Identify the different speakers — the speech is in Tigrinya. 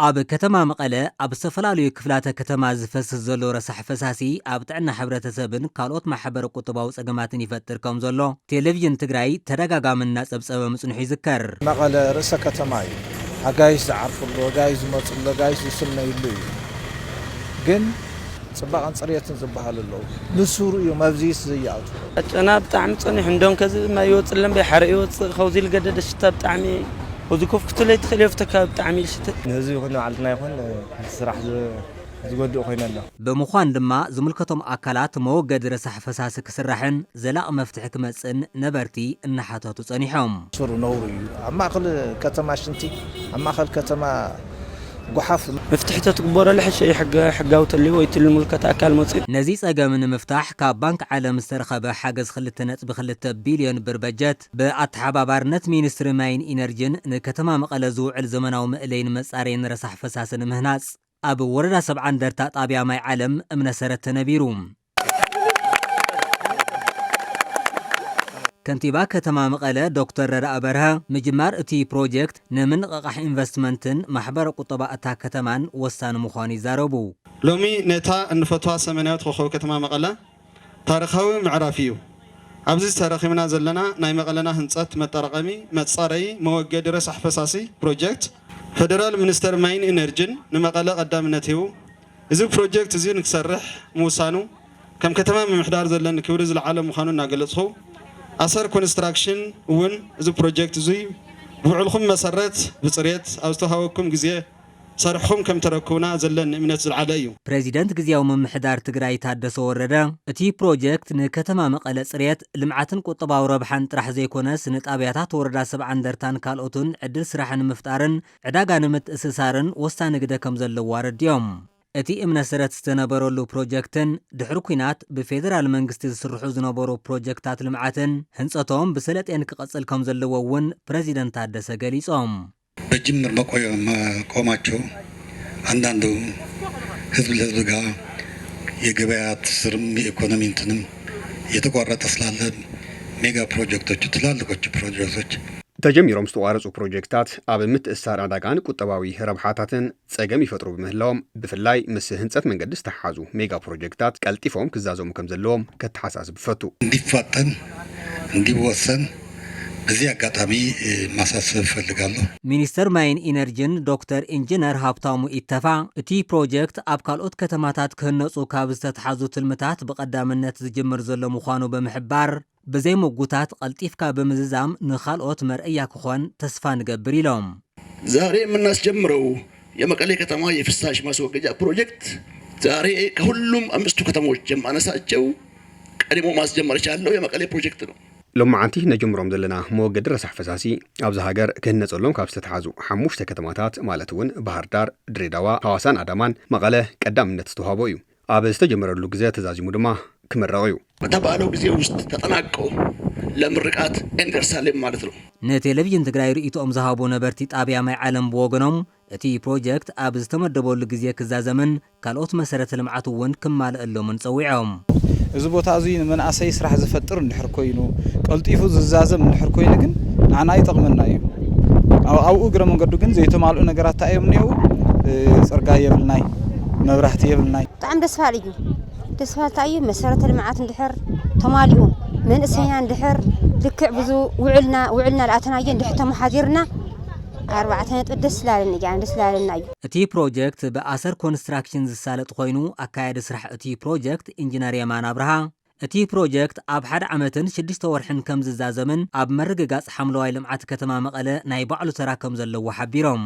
Speaker 1: ኣብ ከተማ መቐለ ኣብ ዝተፈላለዩ ክፍላተ ከተማ ዝፈስስ ዘሎ ረሳሕ ፈሳሲ ኣብ ጥዕና ሕብረተሰብን ካልኦት ማሕበረ ቁጠባዊ ጸገማትን ይፈጥር ከም ዘሎ ቴሌቪዥን ትግራይ ተደጋጋሚ እናጸብጸበ ምጽንሑ ይዝከር።
Speaker 2: መቐለ ርእሰ ከተማ እዩ። ኣጋይሽ ዝዓርፍሉ፣ ኣጋይሽ ዝመጽሉ፣ ኣጋይሽ ዝስነይሉ እዩ። ግን ጽባቐን ጽሬትን ዝበሃል ኣለዉ ንሱሩ እዮም ኣብዚስ ዝያቱ
Speaker 3: ጨና ብጣዕሚ ጸኒሑ እንደም ከዚ ማይ ይወፅለን በይ ይወፅእ ኸውዚ ልገደደ ሽታ ብጣዕሚ ወዝኮፍ ክትለይ ትኽእል የፍተካ ብጣዕሚ ይሽተ
Speaker 4: ንህዝቢ ይኹን ዓለትና ይኹን ስራሕ ዝጎድእ ኮይነና
Speaker 1: ብምዃን ድማ ዝምልከቶም ኣካላት መወገዲ ረሳሕ ፈሳሲ ክስራሕን ዘላቕ መፍትሒ ክመጽን ነበርቲ እናሓተቱ ጸኒሖም
Speaker 2: ሱሩ ነውሩ እዩ። ኣብ ማእኸል ከተማ ሽንቲ ኣብ ማእኸል ከተማ ጓሓፍ
Speaker 3: መፍትሕታት ግበረሉ ሕሸይ ሕጋዊ ተልዩ ወይ ትልምልከት ኣካል መጽእ
Speaker 1: ነዚ ጸገም ንምፍታሕ ካብ ባንክ ዓለም ዝተረኸበ ሓገዝ 2.2 ቢልዮን ብር በጀት ብኣተሓባባርነት ሚኒስትሪ ማይን ኢነርጂን ንከተማ መቐለ ዝውዕል ዘመናዊ ምእለይን መጻረይን ረሳሕ ፈሳሲ ንምህናጽ ኣብ ወረዳ 70 እንደርታ ጣብያ ማይ ዓለም እምነሰረት ተነቢሩ። ከንቲባ ከተማ መቐለ ዶክተር ረዳእ በርሀ ምጅማር እቲ ፕሮጀክት ንምንቕቓሕ ኢንቨስትመንትን ማሕበረ ቁጠባ እታ ከተማን ወሳኒ ምዃኑ ይዛረቡ።
Speaker 5: ሎሚ ነታ እንፈትዋ ሰሜናዊት ኮኸብ ከተማ መቐለ ታሪኻዊ ምዕራፍ እዩ። ኣብዚ ተረኺብና ዘለና ናይ መቐለና ህንፀት መጠራቐሚ መጻረዪ መወገዲ ረሳሕ ፈሳሲ ፕሮጀክት ፌደራል ሚኒስተር ማይን ኢነርጂን ንመቐለ ቀዳምነት ሂቡ እዚ ፕሮጀክት እዚ ንክሰርሕ ምውሳኑ ከም ከተማ ምምሕዳር ዘለኒ ክብሪ ዝለዓለ ምዃኑ እናገለጽኹ ኣሰር ኮንስትራክሽን እውን እዚ ፕሮጀክት እዚ ብውዕልኩም መሰረት ብጽሬት ኣብ ዝተሃወኩም ግዜ ሰርሕኩም ከም ተረክቡና ዘለና እምነት ዝለዓለ እዩ።
Speaker 1: ፕሬዚደንት ግዚያዊ ምምሕዳር ትግራይ ታደሰ ወረደ እቲ ፕሮጀክት ንከተማ መቐለ ጽሬት ልምዓትን ቁጠባዊ ረብሓን ጥራሕ ዘይኮነስ ንጣብያታት ወረዳ 70 እንደርታን ካልኦትን ዕድል ስራሕን ምፍጣርን ዕዳጋ ንምትእስሳርን ወሳኒ ግደ ከም ዘለዎ ኣረድዮም። እቲ እምነሰረት ዝተነበረሉ ፕሮጀክትን ድሕሪ ኩናት ብፌደራል መንግስቲ ዝስርሑ ዝነበሩ ፕሮጀክታት ልምዓትን ህንጸቶም ብሰለጤን ክቐጽል ከም ዘለዎ እውን ፕሬዚደንት ታደሰ ገሊጾም
Speaker 6: በጅምር መቆማቸው አንዳንዱ ህዝብ ለህዝብ ጋር የገበያ ትስስርም የኢኮኖሚ እንትንም የተቋረጠ ስላለ ሜጋ ፕሮጀክቶች ትላልቆች ፕሮጀክቶች
Speaker 7: ተጀሚሮም ዝተቋረጹ ፕሮጀክታት ኣብ ምትእስሳር ኣዳጋን ቁጠባዊ ረብሓታትን ጸገም ይፈጥሩ ብምህላዎም ብፍላይ ምስ ህንጸት መንገዲ ዝተሓዙ ሜጋ ፕሮጀክታት ቀልጢፎም ክዛዘሙ ከም ዘለዎም ከተሓሳስብ ፈቱ
Speaker 6: እንዲፋጠን እንዲወሰን በዚህ አጋጣሚ ማሳሰብ ፈልጋለሁ።
Speaker 1: ሚኒስተር ማይን ኢነርጂን ዶክተር ኢንጂነር ሃብታሙ ኢተፋ እቲ ፕሮጀክት ኣብ ካልኦት ከተማታት ክህነጹ ካብ ዝተተሓዙ ትልምታት ብቐዳምነት ዝጅምር ዘሎ ምዃኑ ብምሕባር በዘይ ሙጉታት ቀልጢፍካ በመዝዛም ንኻልኦት መርአያ ክኾን ተስፋ ንገብር ኢሎም
Speaker 8: ዛሬ የምናስጀምረው የመቀሌ ከተማ የፍሳሽ ማስወገጃ ፕሮጀክት ዛሬ ከሁሉም አምስቱ ከተሞች የማነሳቸው ቀድሞ ማስጀመር የቻለው የመቀሌ ፕሮጀክት ነው።
Speaker 7: ሎማዓንቲ ነጀምሮም ዘለና መወገዲ ረሳሕ ፈሳሲ ኣብዚ ሃገር ክህነጸሎም ካብ ዝተተሓዙ 5 ከተማታት ማለት እውን ባህር ዳር፣ ድሬዳዋ፣ ሐዋሳን ኣዳማን መቐለ ቀዳምነት ዝተዋህቦ እዩ። ኣብ ዝተጀመረሉ ግዜ ተዛዚሙ ድማ ክመረቕ እዩ።
Speaker 8: በተባለው ጊዜ ውስጥ ተጠናቀው ለምርቃት እንደርሳለን ማለት ነው።
Speaker 1: ንቴሌቪዥን ትግራይ ርእይቶኦም ዝሃቡ ነበርቲ ጣብያ ማይ ዓለም ብወገኖም እቲ ፕሮጀክት ኣብ ዝተመደበሉ ግዜ ክዛዘምን ካልኦት መሰረተ ልምዓት እውን ክማልአሎምን ጸዊዖም
Speaker 2: እዚ ቦታ እዚ ንመናእሰይ ስራሕ ዝፈጥር እንድሕር ኮይኑ ቀልጢፉ ዝዛዘም እንድሕር ኮይኑ ግን ንዓና ይጠቕመና እዩ። ኣብኡ እግረ መንገዱ ግን ዘይተማልኡ ነገራት ታዮም ነው ጽርግያ የብልናይ መብራህቲ የብልናይ
Speaker 9: ብጣዕሚ ደስ በሃሊ እዩ። ደስ በሃልታ እዩ መሰረተ ልምዓት እንድሕር ተማልኡ መንእሰይና እንድሕር ልክዕ ብዙ ውዕልና ለኣተናየ እንድሕር ተመሓዚርና 4 ደስ ላለና እዩ።
Speaker 1: እቲ ፕሮጀክት ብኣሰር ኮንስትራክሽን ዝሳለጥ ኮይኑ ኣካያዲ ስራሕ እቲ ፕሮጀክት ኢንጂነር የማን አብርሃ እቲ ፕሮጀክት ኣብ 1 ዓመትን 6 ወርሕን ከም ዝዛዘምን ኣብ መርግጋጽ ሓምለዋይ ልምዓት ከተማ መቐለ ናይ ባዕሉ ተራ ከም ዘለዎ ሓቢሮም